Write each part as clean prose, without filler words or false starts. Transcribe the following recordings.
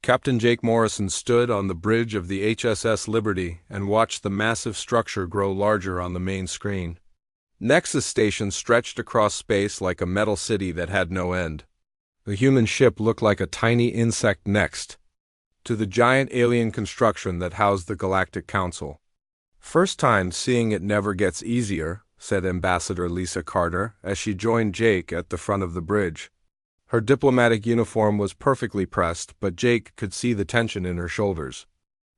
Captain Jake Morrison stood on the bridge of the HSS Liberty and watched the massive structure grow larger on the main screen. Nexus station stretched across space like a metal city that had no end. The human ship looked like a tiny insect next to the giant alien construction that housed the Galactic Council. "First time seeing it never gets easier," said Ambassador Lisa Carter as she joined Jake at the front of the bridge. Her diplomatic uniform was perfectly pressed, but Jake could see the tension in her shoulders.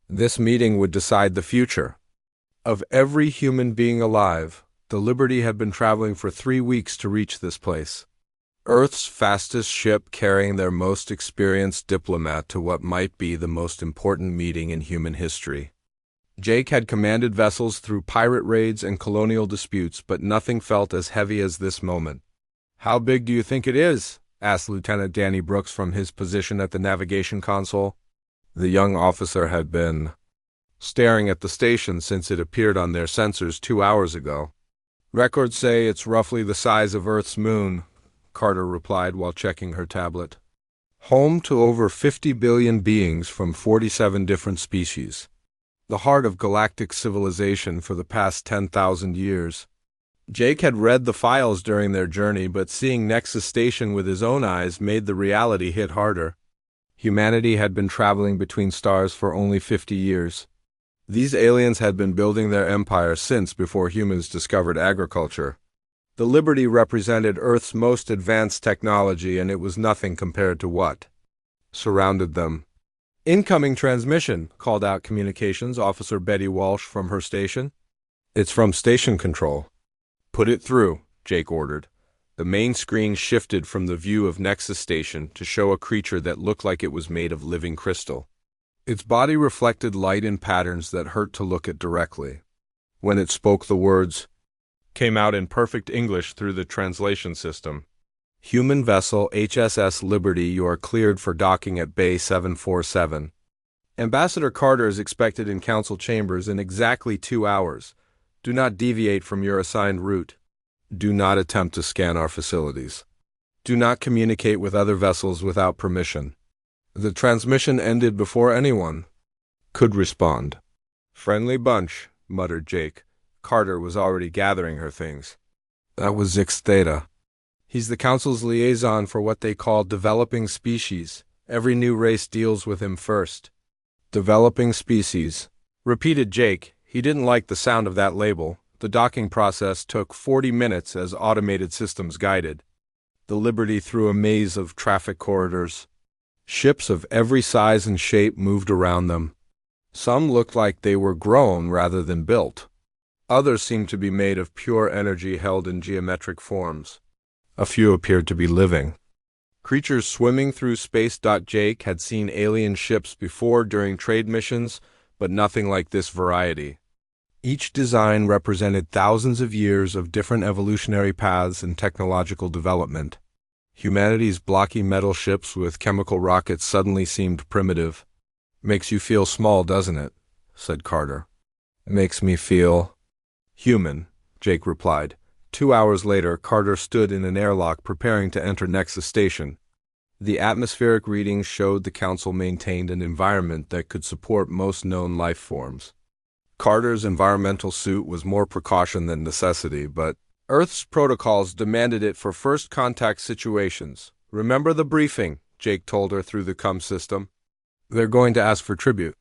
This meeting would decide the future of every human being alive. The Liberty had been traveling for 3 weeks to reach this place. Earth's fastest ship carrying their most experienced diplomat to what might be the most important meeting in human history. Jake had commanded vessels through pirate raids and colonial disputes, but nothing felt as heavy as this moment. "How big do you think it is?" asked Lieutenant Danny Brooks from his position at the navigation console. The young officer had been staring at the station since it appeared on their sensors 2 hours ago. "Records say it's roughly the size of Earth's moon," Carter replied while checking her tablet. "Home to over 50 billion beings from 47 different species. The heart of galactic civilization for the past 10,000 years. Jake had read the files during their journey, but seeing Nexus Station with his own eyes made the reality hit harder. Humanity had been traveling between stars for only 50 years. These aliens had been building their empire since before humans discovered agriculture. The Liberty represented Earth's most advanced technology, and it was nothing compared to what surrounded them. "Incoming transmission," called out Communications Officer Betty Walsh from her station. "It's from Station Control." "Put it through," Jake ordered. The main screen shifted from the view of Nexus Station to show a creature that looked like it was made of living crystal. Its body reflected light in patterns that hurt to look at directly. When it spoke, the words came out in perfect English through the translation system. "Human vessel HSS Liberty, you are cleared for docking at Bay 747. Ambassador Carter is expected in Council chambers in exactly 2 hours. Do not deviate from your assigned route. Do not attempt to scan our facilities. Do not communicate with other vessels without permission." The transmission ended before anyone could respond. "Friendly bunch," muttered Jake. Carter was already gathering her things. "That was Zix Theta. He's the Council's liaison for what they call developing species. Every new race deals with him first." "Developing species," repeated Jake. He didn't like the sound of that label. The docking process took 40 minutes as automated systems guided the Liberty through a maze of traffic corridors. Ships of every size and shape moved around them. Some looked like they were grown rather than built. Others seemed to be made of pure energy held in geometric forms. A few appeared to be living creatures swimming through space. Jake had seen alien ships before during trade missions, but nothing like this variety. Each design represented thousands of years of different evolutionary paths and technological development. Humanity's blocky metal ships with chemical rockets suddenly seemed primitive. "Makes you feel small, doesn't it?" said Carter. "It makes me feel human," Jake replied. 2 hours later, Carter stood in an airlock preparing to enter Nexus Station. The atmospheric readings showed the Council maintained an environment that could support most known life forms. Carter's environmental suit was more precaution than necessity, but Earth's protocols demanded it for first contact situations. "Remember the briefing," Jake told her through the comm system. "They're going to ask for tribute.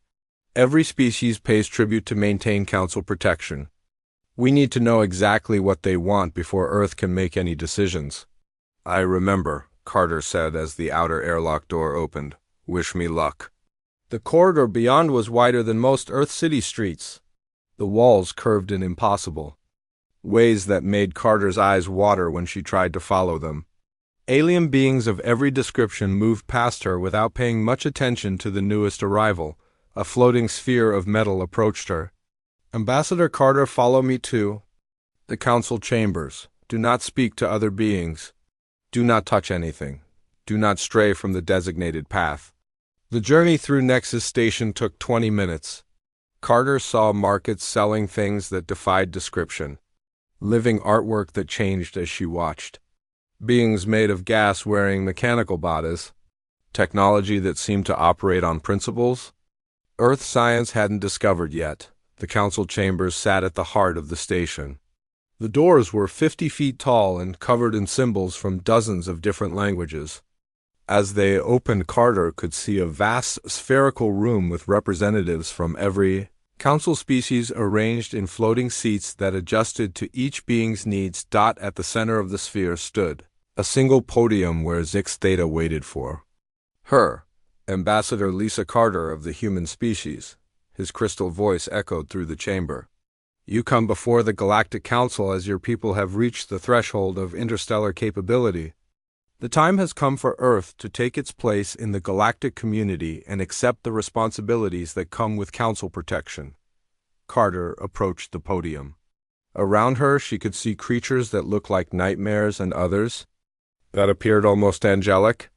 Every species pays tribute to maintain Council protection. We need to know exactly what they want before Earth can make any decisions." "I remember," Carter said as the outer airlock door opened. "Wish me luck." The corridor beyond was wider than most Earth City streets. The walls curved in impossible ways that made Carter's eyes water when she tried to follow them. Alien beings of every description moved past her without paying much attention to the newest arrival. A floating sphere of metal approached her. "Ambassador Carter, follow me to the Council chambers. Do not speak to other beings. Do not touch anything. Do not stray from the designated path." The journey through Nexus Station took 20 minutes. Carter saw markets selling things that defied description. Living artwork that changed as she watched. Beings made of gas wearing mechanical bodies. technology that seemed to operate on principles Earth science hadn't discovered yet. The council chambers sat at the heart of the station. The doors were 50 feet tall and covered in symbols from dozens of different languages. As they opened, Carter could see a vast spherical room with representatives from every council species arranged in floating seats that adjusted to each being's needs. At the center of the sphere stood a single podium where Zix Theta waited for her, Ambassador Lisa Carter of the human species. His crystal voice echoed through the chamber. You come before the Galactic Council as your people have reached the threshold of interstellar capability. The time has come for Earth to take its place in the galactic community and accept the responsibilities that come with council protection. Carter approached the podium. Around her, she could see creatures that looked like nightmares and others that appeared almost angelic.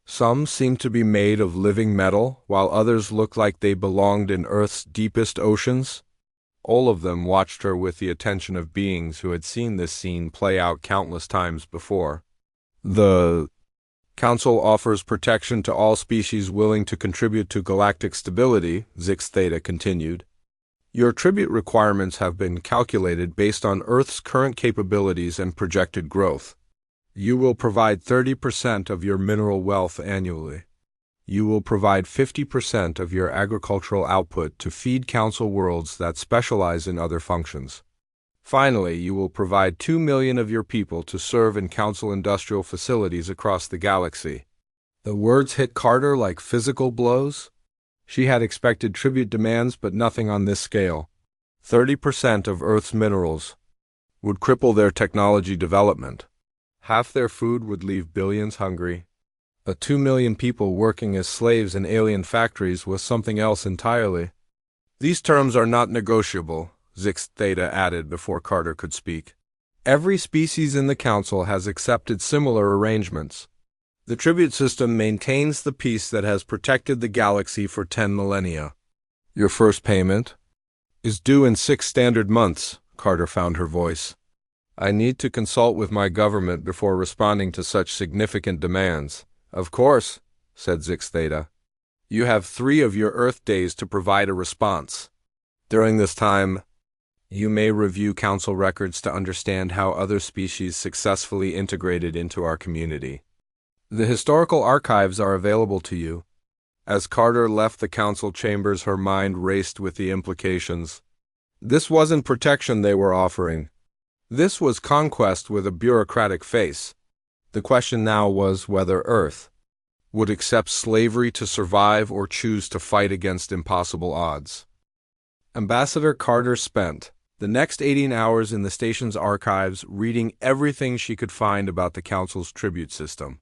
Some seemed to be made of living metal, while others looked like they belonged in Earth's deepest oceans. All of them watched her with the attention of beings who had seen this scene play out countless times before. The Council offers protection to all species willing to contribute to galactic stability, Zix Theta continued. Your tribute requirements have been calculated based on Earth's current capabilities and projected growth. You will provide 30% of your mineral wealth annually. You will provide 50% of your agricultural output to feed council worlds that specialize in other functions. Finally, you will provide 2 million of your people to serve in council industrial facilities across the galaxy. The words hit Carter like physical blows. She had expected tribute demands, but nothing on this scale. 30% of Earth's minerals would cripple their technology development. Half their food would leave billions hungry. 2 million people working as slaves in alien factories was something else entirely. These terms are not negotiable, Zix Theta added before Carter could speak. Every species in the Council has accepted similar arrangements. The tribute system maintains the peace that has protected the galaxy for 10 millennia. Your first payment is due in 6 standard months, Carter found her voice. I need to consult with my government before responding to such significant demands. Of course, said Zix Theta. You have 3 of your Earth days to provide a response. During this time, you may review council records to understand how other species successfully integrated into our community. The historical archives are available to you. As Carter left the council chambers, her mind raced with the implications. This wasn't protection they were offering. This was conquest with a bureaucratic face. The question now was whether Earth would accept slavery to survive or choose to fight against impossible odds. Ambassador Carter spent the next 18 hours in the station's archives reading everything she could find about the Council's tribute system.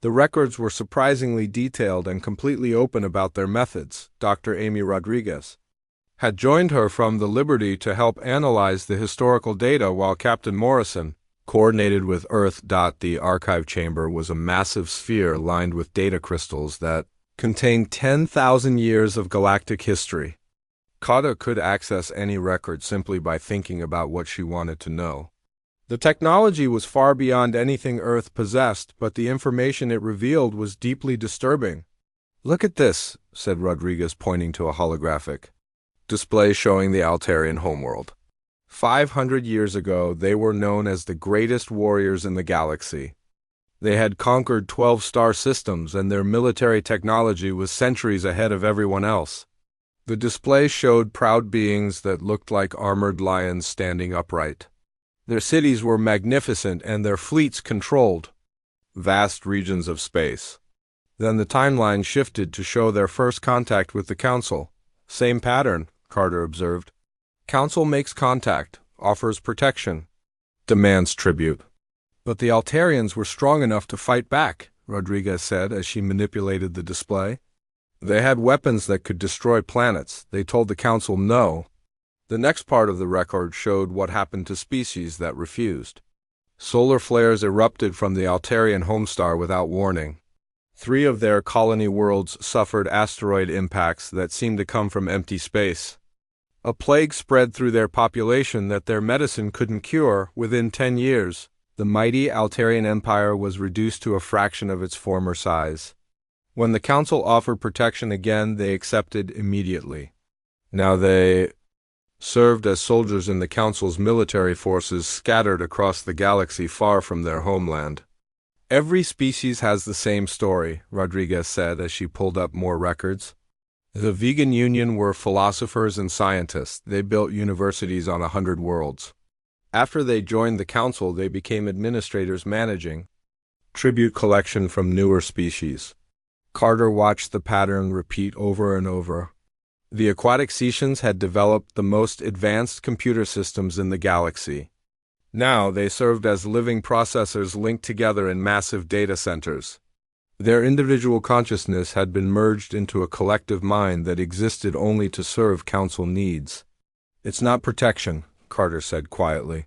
The records were surprisingly detailed and completely open about their methods. Dr. Amy Rodriguez had joined her from the Liberty to help analyze the historical data, while Captain Morrison coordinated with Earth. The archive chamber was a massive sphere lined with data crystals that contained 10,000 years of galactic history. Carter could access any record simply by thinking about what she wanted to know. The technology was far beyond anything Earth possessed, but the information it revealed was deeply disturbing. Look at this, said Rodriguez, pointing to a holographic display showing the Altarian homeworld. 500 years ago, they were known as the greatest warriors in the galaxy. They had conquered 12 star systems, and their military technology was centuries ahead of everyone else. The display showed proud beings that looked like armored lions standing upright. Their cities were magnificent and their fleets controlled vast regions of space. Then the timeline shifted to show their first contact with the Council. Same pattern, Carter observed. Council makes contact, offers protection, demands tribute. But the Altarians were strong enough to fight back, Rodriguez said as she manipulated the display. They had weapons that could destroy planets. They told the Council no. The next part of the record showed what happened to species that refused. Solar flares erupted from the Altarian homestar without warning. 3 of their colony worlds suffered asteroid impacts that seemed to come from empty space. A plague spread through their population that their medicine couldn't cure. Within 10 years, the mighty Altarian Empire was reduced to a fraction of its former size. When the Council offered protection again, they accepted immediately. Now they served as soldiers in the Council's military forces scattered across the galaxy far from their homeland. Every species has the same story, Rodriguez said as she pulled up more records. The Vegan Union were philosophers and scientists. They built universities on 100 worlds. After they joined the Council, they became administrators managing tribute collection from newer species. Carter watched the pattern repeat over and over. The aquatic cetaceans had developed the most advanced computer systems in the galaxy. Now they served as living processors linked together in massive data centers. Their individual consciousness had been merged into a collective mind that existed only to serve Council needs. It's not protection, Carter said quietly.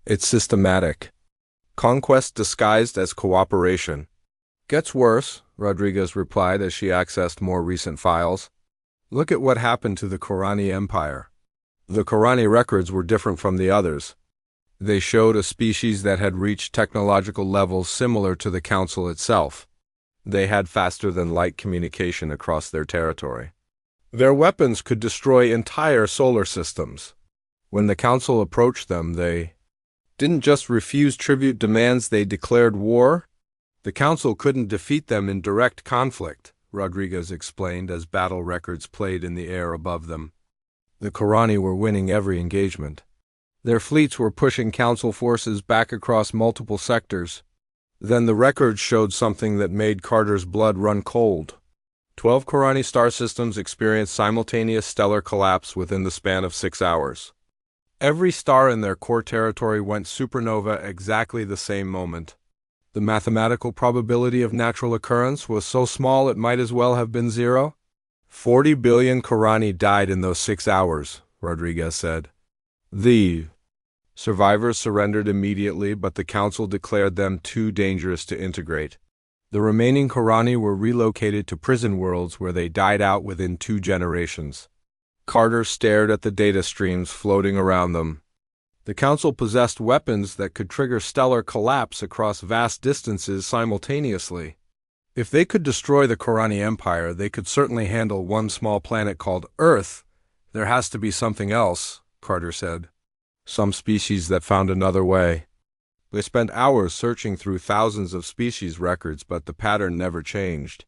It's systematic. Conquest disguised as cooperation. Gets worse, Rodriguez replied as she accessed more recent files. Look at what happened to the Korani Empire. The Korani records were different from the others. They showed a species that had reached technological levels similar to the Council itself. They had faster-than-light communication across their territory. Their weapons could destroy entire solar systems. When the Council approached them, they didn't just refuse tribute demands, they declared war. The Council couldn't defeat them in direct conflict, Rodriguez explained as battle records played in the air above them. The Korani were winning every engagement. Their fleets were pushing Council forces back across multiple sectors. Then the records showed something that made Carter's blood run cold. 12 Korani star systems experienced simultaneous stellar collapse within the span of 6 hours. Every star in their core territory went supernova exactly the same moment. The mathematical probability of natural occurrence was so small it might as well have been zero. 40 billion Korani died in those 6 hours, Rodriguez said. The survivors surrendered immediately, but the Council declared them too dangerous to integrate. The remaining Korani were relocated to prison worlds where they died out within 2 generations. Carter stared at the data streams floating around them. The Council possessed weapons that could trigger stellar collapse across vast distances simultaneously. If they could destroy the Korani Empire, they could certainly handle one small planet called Earth. There has to be something else, Carter said. Some species that found another way. They spent hours searching through thousands of species records, but the pattern never changed.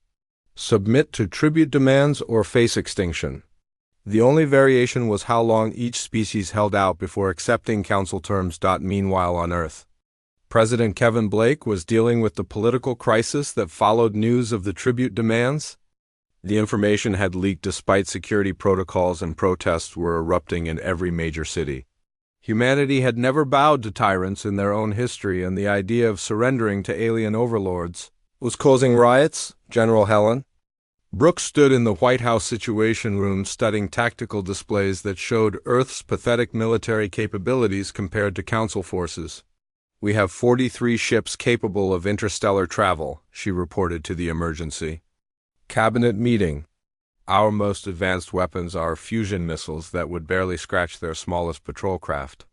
Submit to tribute demands or face extinction. The only variation was how long each species held out before accepting Council terms. Meanwhile on Earth, President Kevin Blake was dealing with the political crisis that followed news of the tribute demands. The information had leaked despite security protocols, and protests were erupting in every major city. Humanity had never bowed to tyrants in their own history, and the idea of surrendering to alien overlords was causing riots, General Helen. Brooks stood in the White House Situation Room studying tactical displays that showed Earth's pathetic military capabilities compared to Council forces. We have 43 ships capable of interstellar travel, she reported to the emergency. Cabinet meeting. Our most advanced weapons are fusion missiles that would barely scratch their smallest patrol craft.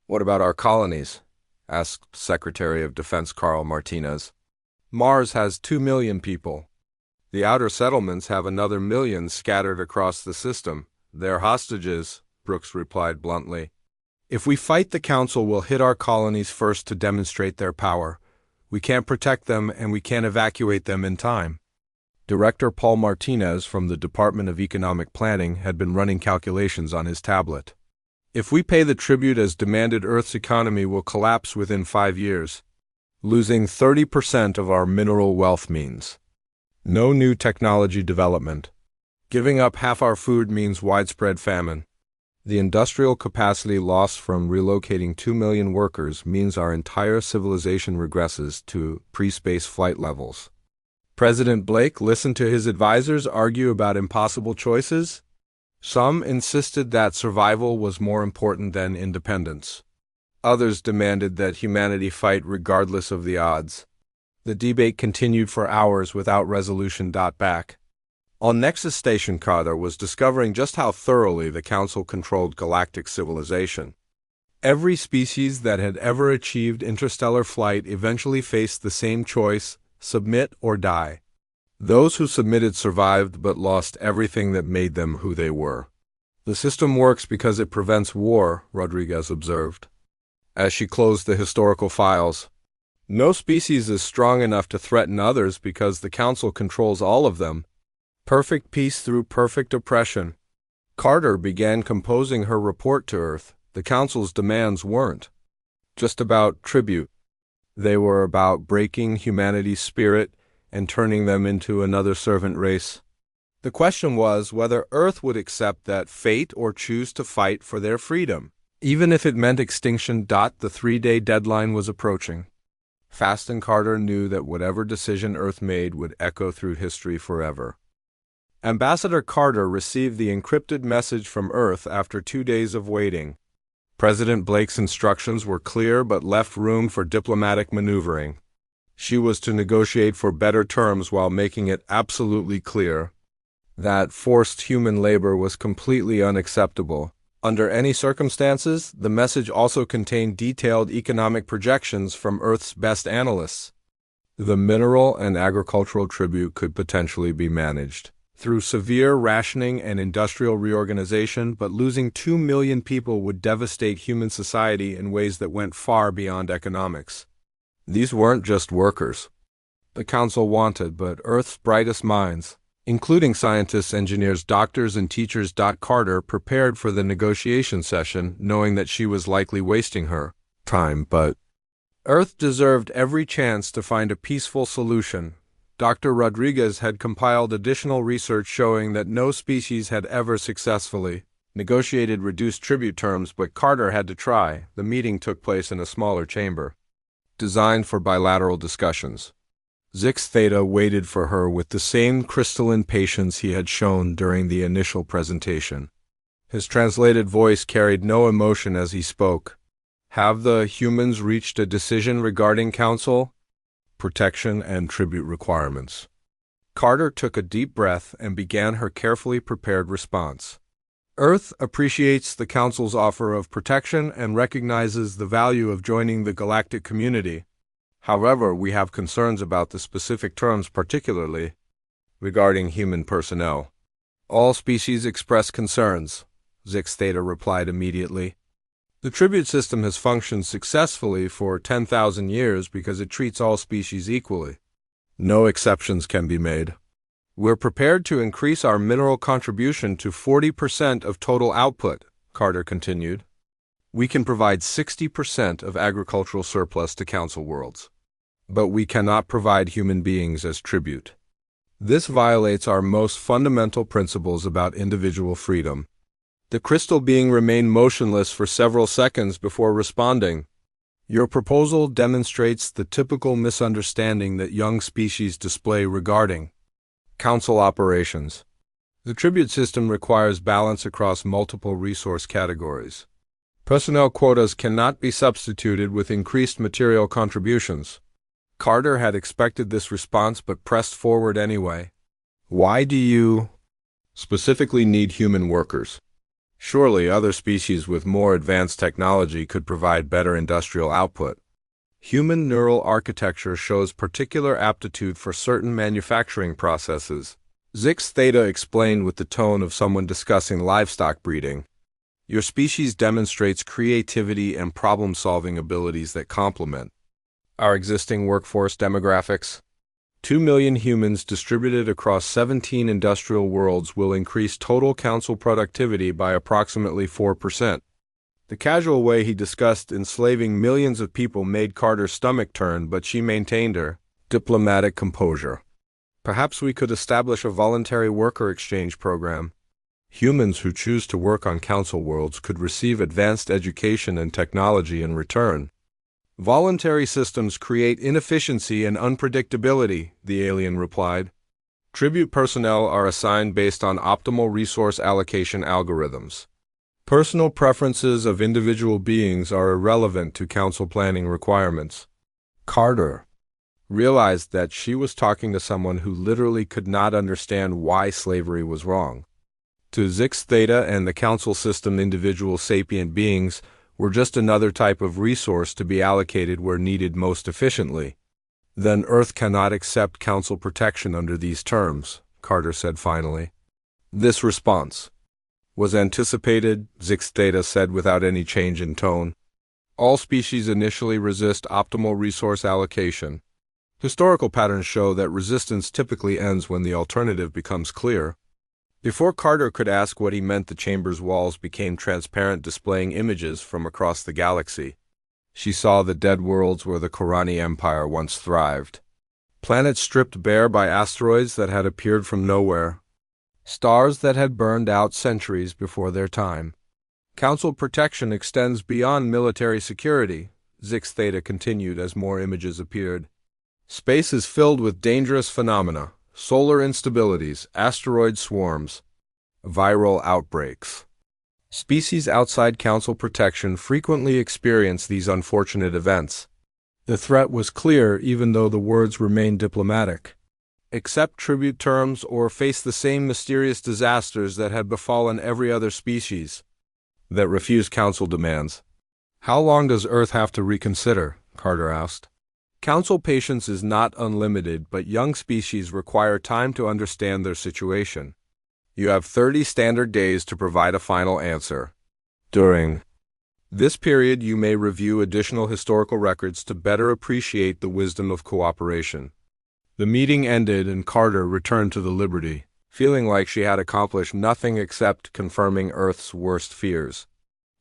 What about our colonies? Asked Secretary of Defense Carl Martinez. Mars has 2 million people. The outer settlements have another 1 million scattered across the system. They're hostages, Brooks replied bluntly. If we fight the Council, we'll hit our colonies first to demonstrate their power. We can't protect them, and we can't evacuate them in time. Director Paul Martinez from the Department of Economic Planning had been running calculations on his tablet. If we pay the tribute as demanded, Earth's economy will collapse within 5 years. Losing 30% of our mineral wealth means no new technology development. Giving up half our food means widespread famine. The industrial capacity lost from relocating 2 million workers means our entire civilization regresses to pre-space flight levels. President Blake listened to his advisors argue about impossible choices. Some insisted that survival was more important than independence. Others demanded that humanity fight regardless of the odds. The debate continued for hours without resolution. Back on Nexus Station, Carter was discovering just how thoroughly the Council controlled galactic civilization. Every species that had ever achieved interstellar flight eventually faced the same choice: submit or die. Those who submitted survived but lost everything that made them who they were. The system works because it prevents war, Rodriguez observed, as she closed the historical files. No species is strong enough to threaten others because the Council controls all of them. Perfect peace through perfect oppression. Carter began composing her report to Earth. The Council's demands weren't just about tribute. They were about breaking humanity's spirit and turning them into another servant race. The question was whether Earth would accept that fate or choose to fight for their freedom, even if it meant extinction. The 3-day deadline was approaching. Fast and Carter knew that whatever decision Earth made would echo through history forever. Ambassador Carter received the encrypted message from Earth after 2 days of waiting. President Blake's instructions were clear but left room for diplomatic maneuvering. She was to negotiate for better terms while making it absolutely clear that forced human labor was completely unacceptable. Under any circumstances, the message also contained detailed economic projections from Earth's best analysts. The mineral and agricultural tribute could potentially be managed through severe rationing and industrial reorganization, but losing 2 million people would devastate human society in ways that went far beyond economics. These weren't just workers the Council wanted, but Earth's brightest minds, including scientists, engineers, doctors, and teachers. Carter prepared for the negotiation session, knowing that she was likely wasting her time, but Earth deserved every chance to find a peaceful solution. Dr. Rodriguez had compiled additional research showing that no species had ever successfully negotiated reduced tribute terms, but Carter had to try. The meeting took place in a smaller chamber, designed for bilateral discussions. Zix Theta waited for her with the same crystalline patience he had shown during the initial presentation. His translated voice carried no emotion as he spoke. Have the humans reached a decision regarding Council protection and tribute requirements? Carter took a deep breath and began her carefully prepared response. Earth appreciates the Council's offer of protection and recognizes the value of joining the galactic community. However, we have concerns about the specific terms, particularly regarding human personnel. All species express concerns, Zix Theta replied immediately. The tribute system has functioned successfully for 10,000 years because it treats all species equally. No exceptions can be made. We're prepared to increase our mineral contribution to 40% of total output, Carter continued. We can provide 60% of agricultural surplus to Council worlds. But we cannot provide human beings as tribute. This violates our most fundamental principles about individual freedom. The crystal being remained motionless for several seconds before responding. Your proposal demonstrates the typical misunderstanding that young species display regarding Council operations. The tribute system requires balance across multiple resource categories. Personnel quotas cannot be substituted with increased material contributions. Carter had expected this response but pressed forward anyway. Why do you specifically need human workers? Surely other species with more advanced technology could provide better industrial output. Human neural architecture shows particular aptitude for certain manufacturing processes, Zix Theta explained with the tone of someone discussing livestock breeding. Your species demonstrates creativity and problem-solving abilities that complement our existing workforce demographics. 2 million humans distributed across 17 industrial worlds will increase total Council productivity by approximately 4%. The casual way he discussed enslaving millions of people made Carter's stomach turn, but she maintained her diplomatic composure. Perhaps we could establish a voluntary worker exchange program. Humans who choose to work on Council worlds could receive advanced education and technology in return. Voluntary systems create inefficiency and unpredictability, the alien replied. Tribute personnel are assigned based on optimal resource allocation algorithms. Personal preferences of individual beings are irrelevant to Council planning requirements. Carter realized that she was talking to someone who literally could not understand why slavery was wrong. To Zix Theta and the Council system, individual sapient beings were just another type of resource to be allocated where needed most efficiently. Then Earth cannot accept Council protection under these terms, Carter said finally. This response was anticipated, Zixdata said without any change in tone. All species initially resist optimal resource allocation. Historical patterns show that resistance typically ends when the alternative becomes clear. Before Carter could ask what he meant, the chamber's walls became transparent, displaying images from across the galaxy. She saw the dead worlds where the Korani Empire once thrived. Planets stripped bare by asteroids that had appeared from nowhere. Stars that had burned out centuries before their time. Council protection extends beyond military security, Zixdata continued as more images appeared. Space is filled with dangerous phenomena, solar instabilities, asteroid swarms, viral outbreaks. Species outside Council protection frequently experience these unfortunate events. The threat was clear even though the words remained diplomatic. Accept tribute terms or face the same mysterious disasters that had befallen every other species that refused Council demands. How long does Earth have to reconsider? Carter asked. Council patience is not unlimited, but young species require time to understand their situation. You have 30 standard days to provide a final answer. During this period, you may review additional historical records to better appreciate the wisdom of cooperation. The meeting ended and Carter returned to the Liberty, feeling like she had accomplished nothing except confirming Earth's worst fears.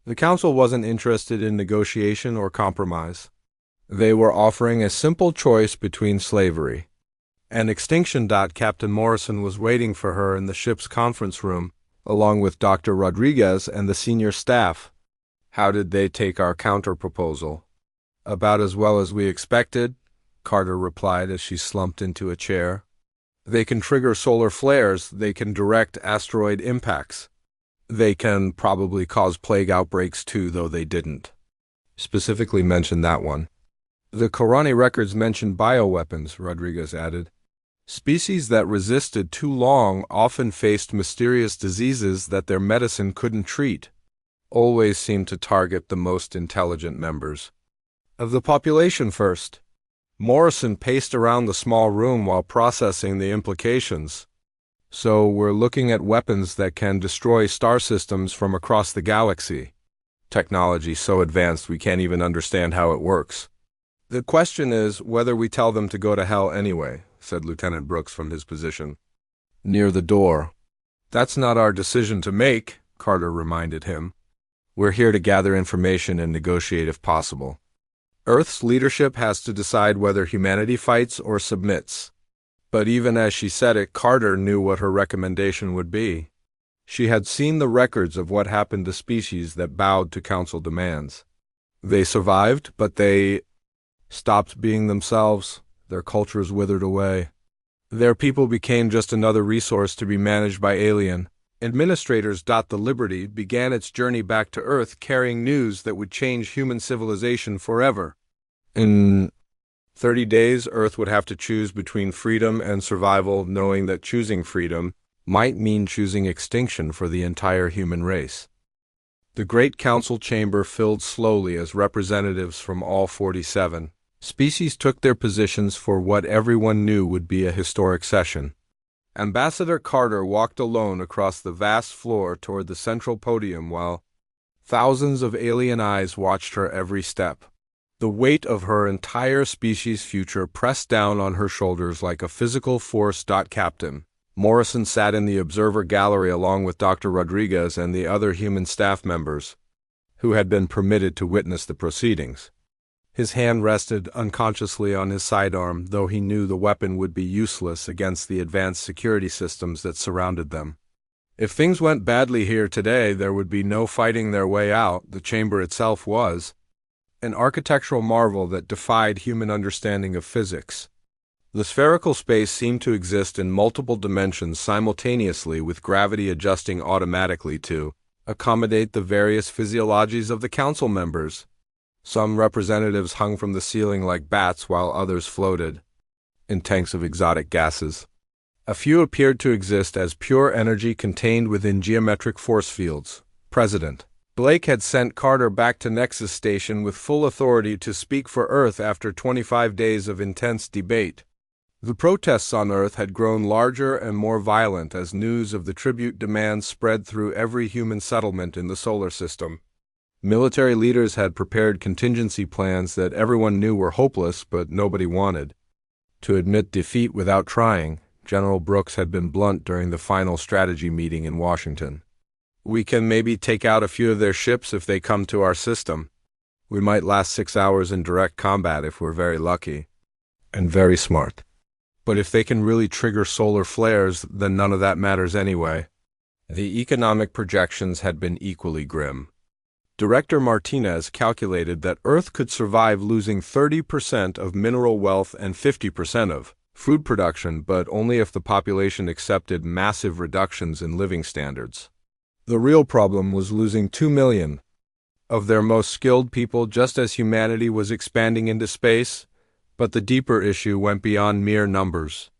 The Council wasn't interested in negotiation or compromise. They were offering a simple choice between slavery and extinction. Captain Morrison was waiting for her in the ship's conference room, along with Dr. Rodriguez and the senior staff. How did they take our counter-proposal? About as well as we expected, Carter replied as she slumped into a chair. They can trigger solar flares, they can direct asteroid impacts. They can probably cause plague outbreaks too, though they didn't specifically mention that one. The Korani records mention bioweapons, Rodriguez added. Species that resisted too long often faced mysterious diseases that their medicine couldn't treat. Always seemed to target the most intelligent members of the population first. Morrison paced around the small room while processing the implications. So we're looking at weapons that can destroy star systems from across the galaxy. Technology so advanced we can't even understand how it works. The question is whether we tell them to go to hell anyway, said Lieutenant Brooks from his position near the door. That's not our decision to make, Carter reminded him. We're here to gather information and negotiate if possible. Earth's leadership has to decide whether humanity fights or submits. But even as she said it, Carter knew what her recommendation would be. She had seen the records of what happened to species that bowed to Council demands. They survived, but they stopped being themselves. Their cultures withered away. Their people became just another resource to be managed by alien administrators. The Liberty began its journey back to Earth, carrying news that would change human civilization forever. In 30 days, Earth would have to choose between freedom and survival, knowing that choosing freedom might mean choosing extinction for the entire human race. The Great Council chamber filled slowly as representatives from all 47 species took their positions for what everyone knew would be a historic session. Ambassador Carter walked alone across the vast floor toward the central podium while thousands of alien eyes watched her every step. The weight of her entire species' future pressed down on her shoulders like a physical force. Captain Morrison sat in the observer gallery along with Dr. Rodriguez and the other human staff members who had been permitted to witness the proceedings. His hand rested unconsciously on his sidearm, though he knew the weapon would be useless against the advanced security systems that surrounded them. If things went badly here today, there would be no fighting their way out. The chamber itself was an architectural marvel that defied human understanding of physics. The spherical space seemed to exist in multiple dimensions simultaneously, with gravity adjusting automatically to accommodate the various physiologies of the council members. Some representatives hung from the ceiling like bats, while others floated in tanks of exotic gases. A few appeared to exist as pure energy contained within geometric force fields. President Blake had sent Carter back to Nexus Station with full authority to speak for Earth after 25 days of intense debate. The protests on Earth had grown larger and more violent as news of the tribute demands spread through every human settlement in the solar system. Military leaders had prepared contingency plans that everyone knew were hopeless but nobody wanted. To admit defeat without trying, General Brooks had been blunt during the final strategy meeting in Washington. "We can maybe take out a few of their ships if they come to our system. We might last 6 hours in direct combat if we're very lucky. And very smart. But if they can really trigger solar flares, then none of that matters anyway." The economic projections had been equally grim. Director Martinez calculated that Earth could survive losing 30% of mineral wealth and 50% of food production, but only if the population accepted massive reductions in living standards. The real problem was losing 2 million of their most skilled people just as humanity was expanding into space, but the deeper issue went beyond mere numbers.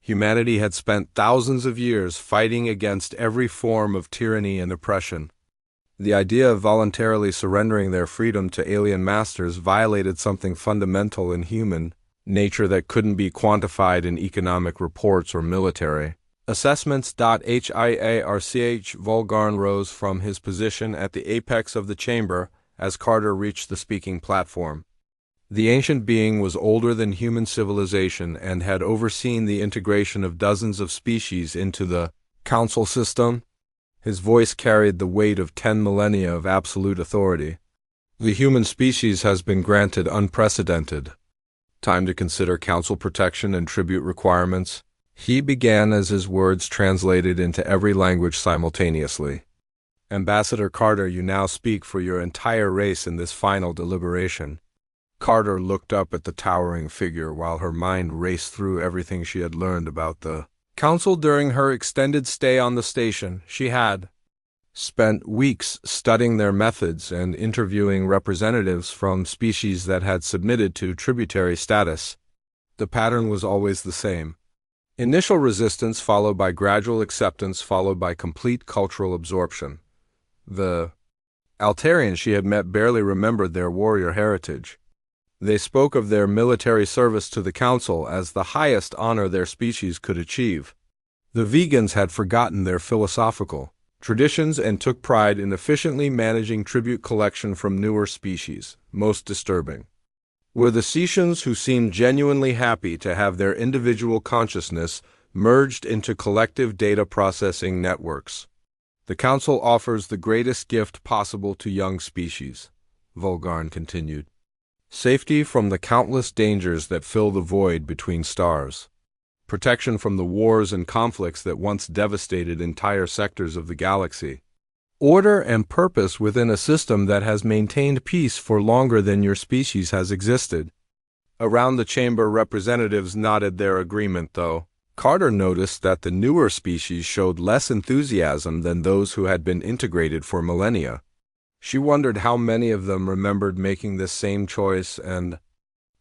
Humanity had spent thousands of years fighting against every form of tyranny and oppression. The idea of voluntarily surrendering their freedom to alien masters violated something fundamental in human nature that couldn't be quantified in economic reports or military assessments. HIARCH Volgarn rose from his position at the apex of the chamber as Carter reached the speaking platform. The ancient being was older than human civilization and had overseen the integration of dozens of species into the council system. His voice carried the weight of 10 millennia of absolute authority. "The human species has been granted unprecedented time to consider council protection and tribute requirements," he began as his words translated into every language simultaneously. "Ambassador Carter, you now speak for your entire race in this final deliberation." Carter looked up at the towering figure while her mind raced through everything she had learned about the council during her extended stay on the station. She had spent weeks studying their methods and interviewing representatives from species that had submitted to tributary status. The pattern was always the same. Initial resistance followed by gradual acceptance followed by complete cultural absorption. The Altarians she had met barely remembered their warrior heritage. They spoke of their military service to the Council as the highest honor their species could achieve. The vegans had forgotten their philosophical traditions and took pride in efficiently managing tribute collection from newer species. Most disturbing were the Cetians, who seemed genuinely happy to have their individual consciousness merged into collective data processing networks. "The Council offers the greatest gift possible to young species," Volgarn continued. "Safety from the countless dangers that fill the void between stars. Protection from the wars and conflicts that once devastated entire sectors of the galaxy. Order and purpose within a system that has maintained peace for longer than your species has existed." Around the chamber, representatives nodded their agreement, though Carter noticed that the newer species showed less enthusiasm than those who had been integrated for millennia. She wondered how many of them remembered making this same choice and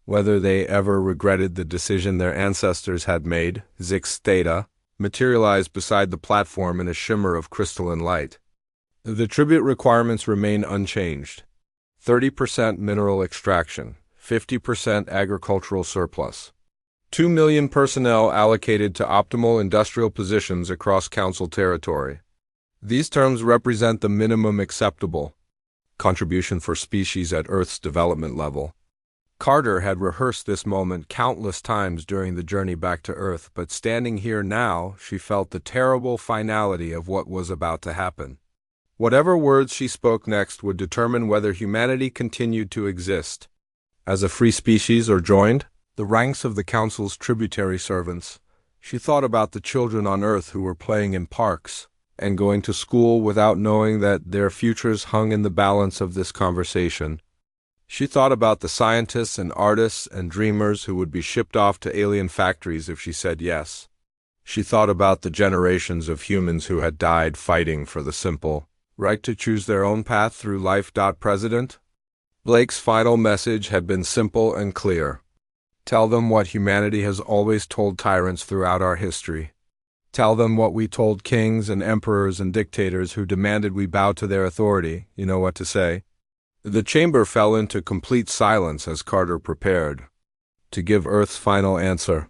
whether they ever regretted the decision their ancestors had made. Zix Theta materialized beside the platform in a shimmer of crystalline light. "The tribute requirements remain unchanged. 30% mineral extraction, 50% agricultural surplus. 2 million personnel allocated to optimal industrial positions across Council territory. These terms represent the minimum acceptable contribution for species at Earth's development level." Carter had rehearsed this moment countless times during the journey back to Earth, but standing here now, she felt the terrible finality of what was about to happen. Whatever words she spoke next would determine whether humanity continued to exist as a free species or joined the ranks of the Council's tributary servants. She thought about the children on Earth who were playing in parks and going to school without knowing that their futures hung in the balance of this conversation. She thought about the scientists and artists and dreamers who would be shipped off to alien factories if she said yes. She thought about the generations of humans who had died fighting for the simple right to choose their own path through life. President Blake's final message had been simple and clear. Tell them what humanity has always told tyrants throughout our history. Tell them what we told kings and emperors and dictators who demanded we bow to their authority. You know what to say." The chamber fell into complete silence as Carter prepared to give Earth's final answer.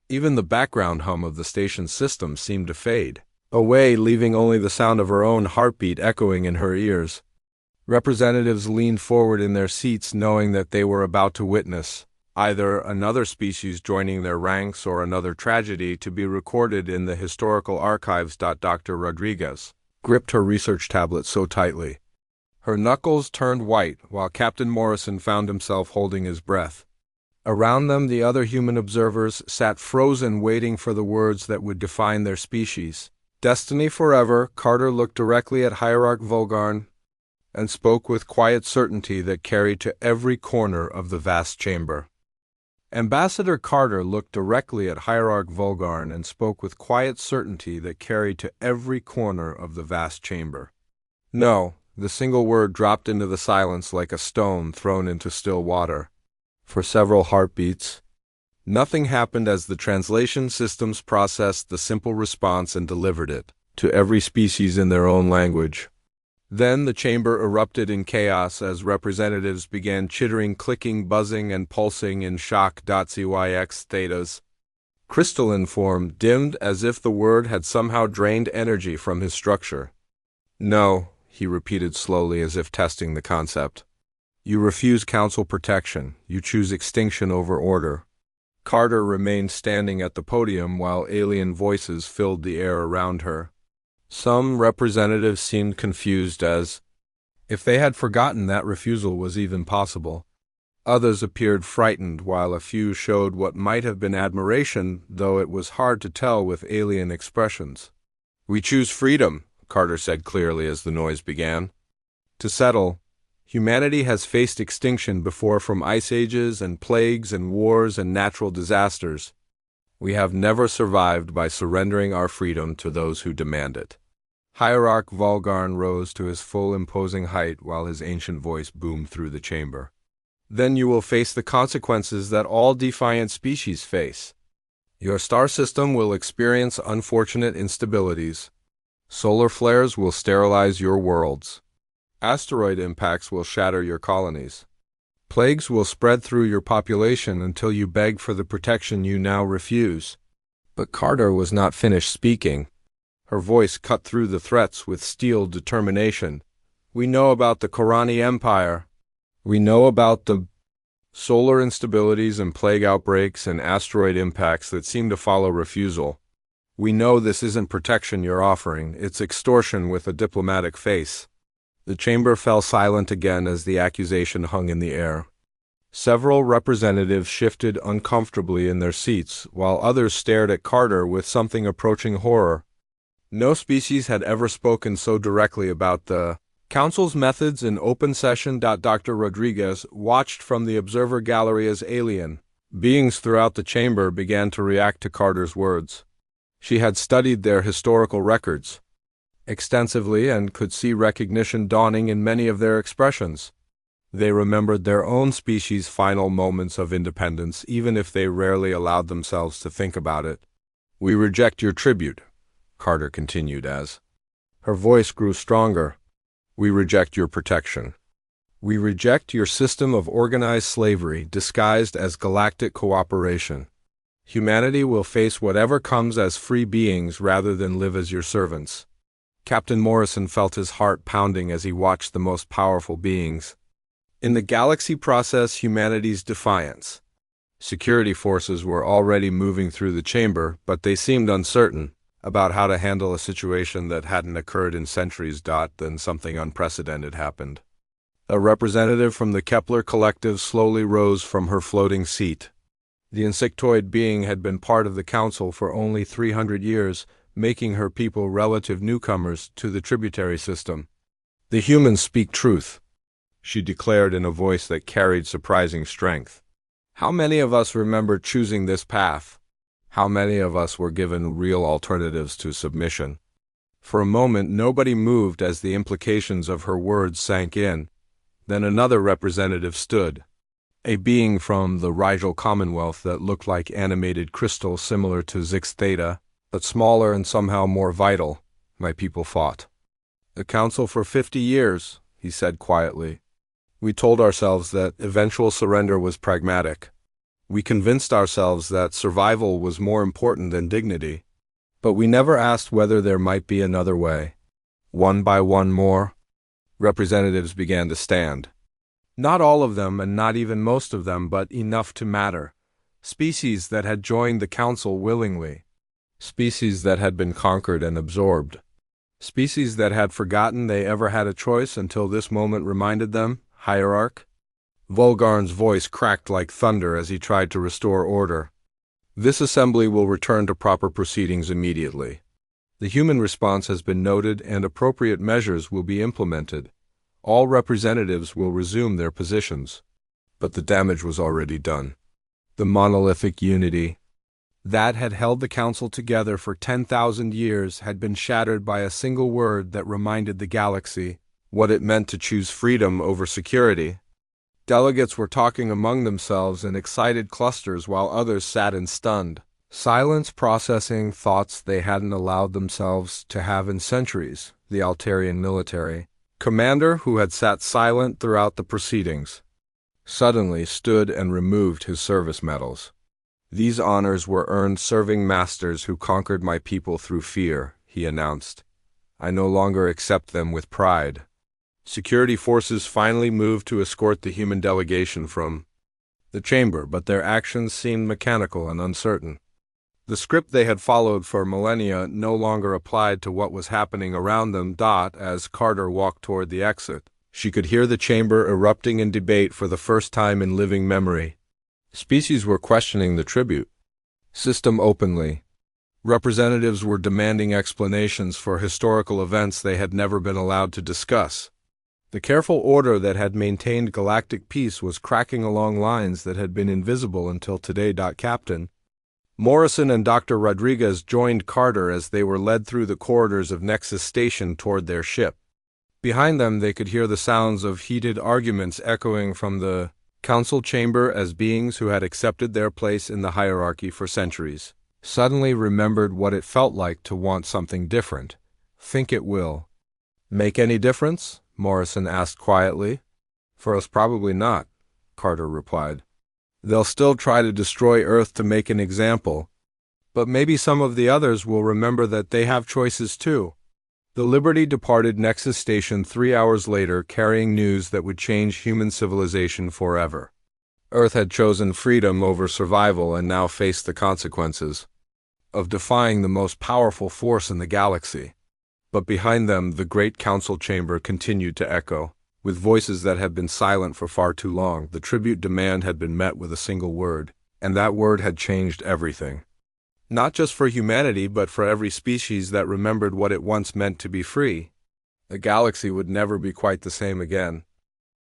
Even the background hum of the station's system seemed to fade away, leaving only the sound of her own heartbeat echoing in her ears. Representatives leaned forward in their seats, knowing that they were about to witness either another species joining their ranks or another tragedy to be recorded in the historical archives. Dr. Rodriguez gripped her research tablet so tightly. Her knuckles turned white, while Captain Morrison found himself holding his breath. Around them, the other human observers sat frozen, waiting for the words that would define their species. Destiny forever. Carter looked directly at Hierarch Volgarn and spoke with quiet certainty that carried to every corner of the vast chamber. Ambassador Carter looked directly at Hierarch Volgarn and spoke with quiet certainty that carried to every corner of the vast chamber. No, the single word dropped into the silence like a stone thrown into still water. For several heartbeats, nothing happened as the translation systems processed the simple response and delivered it to every species in their own language. Then the chamber erupted in chaos as representatives began chittering, clicking, buzzing, and pulsing in shock. CYX thetas. Crystalline form dimmed as if the word had somehow drained energy from his structure. "No," he repeated slowly as if testing the concept. "You refuse council protection. You choose extinction over order." Carter remained standing at the podium while alien voices filled the air around her. Some representatives seemed confused, as if they had forgotten that refusal was even possible. Others appeared frightened, while a few showed what might have been admiration, though it was hard to tell with alien expressions. "We choose freedom," Carter said clearly as the noise began. "To settle, humanity has faced extinction before, from ice ages and plagues and wars and natural disasters. We have never survived by surrendering our freedom to those who demand it." Hierarch Volgarn rose to his full imposing height while his ancient voice boomed through the chamber. "Then you will face the consequences that all defiant species face. Your star system will experience unfortunate instabilities. Solar flares will sterilize your worlds. Asteroid impacts will shatter your colonies. Plagues will spread through your population until you beg for the protection you now refuse." But Carter was not finished speaking. Her voice cut through the threats with steeled determination. "We know about the Korani Empire. We know about the solar instabilities and plague outbreaks and asteroid impacts that seem to follow refusal. We know this isn't protection you're offering, it's extortion with a diplomatic face." The chamber fell silent again as the accusation hung in the air. Several representatives shifted uncomfortably in their seats, while others stared at Carter with something approaching horror. No species had ever spoken so directly about the Council's methods in open session. Dr. Rodriguez watched from the observer gallery as alien beings throughout the chamber began to react to Carter's words. She had studied their historical records extensively and could see recognition dawning in many of their expressions. They remembered their own species' final moments of independence, even if they rarely allowed themselves to think about it. "We reject your tribute," Carter continued as her voice grew stronger. "We reject your protection. We reject your system of organized slavery disguised as galactic cooperation. Humanity will face whatever comes as free beings rather than live as your servants." Captain Morrison felt his heart pounding as he watched the most powerful beings in the galaxy process humanity's defiance. Security forces were already moving through the chamber, but they seemed uncertain about how to handle a situation that hadn't occurred in centuries. Then something unprecedented happened. A representative from the Kepler Collective slowly rose from her floating seat. The insectoid being had been part of the Council for only 300 years, making her people relative newcomers to the tributary system. "The humans speak truth," she declared in a voice that carried surprising strength. "How many of us remember choosing this path? How many of us were given real alternatives to submission?" For a moment, nobody moved as the implications of her words sank in. Then another representative stood, a being from the Rigel Commonwealth that looked like animated crystal similar to Zix Theta. but smaller and somehow more vital, my people fought. The council for 50 years, he said quietly. We told ourselves that eventual surrender was pragmatic. We convinced ourselves that survival was more important than dignity. But we never asked whether there might be another way. One by one more, representatives began to stand. Not all of them, and not even most of them, but enough to matter. Species that had joined the council willingly. Species that had been conquered and absorbed. Species that had forgotten they ever had a choice until this moment reminded them, hierarch. Volgarn's voice cracked like thunder as he tried to restore order. This assembly will return to proper proceedings immediately. The human response has been noted and appropriate measures will be implemented. All representatives will resume their positions. But the damage was already done. The monolithic unity that had held the council together for 10,000 years had been shattered by a single word that reminded the galaxy what it meant to choose freedom over security. Delegates were talking among themselves in excited clusters while others sat in stunned silence processing thoughts they hadn't allowed themselves to have in centuries. The Altarian military commander, who had sat silent throughout the proceedings, suddenly stood and removed his service medals. These honors were earned serving masters who conquered my people through fear, he announced. I no longer accept them with pride. Security forces finally moved to escort the human delegation from the chamber, but their actions seemed mechanical and uncertain. The script they had followed for millennia no longer applied to what was happening around them. As Carter walked toward the exit, she could hear the chamber erupting in debate for the first time in living memory. Species were questioning the tribute system openly. Representatives were demanding explanations for historical events they had never been allowed to discuss. The careful order that had maintained galactic peace was cracking along lines that had been invisible until today. Captain Morrison and Dr. Rodriguez joined Carter as they were led through the corridors of Nexus Station toward their ship. Behind them they could hear the sounds of heated arguments echoing from the council chamber as beings who had accepted their place in the hierarchy for centuries suddenly remembered what it felt like to want something different. Think it will make any difference? Morrison asked quietly. For us, probably not, Carter replied. They'll still try to destroy Earth to make an example. But maybe some of the others will remember that they have choices too. The Liberty departed Nexus Station 3 hours later, carrying news that would change human civilization forever. Earth had chosen freedom over survival and now faced the consequences of defying the most powerful force in the galaxy. But behind them, the great council chamber continued to echo. With voices that had been silent for far too long, the tribute demand had been met with a single word, and that word had changed everything. Not just for humanity, but for every species that remembered what it once meant to be free. The galaxy would never be quite the same again.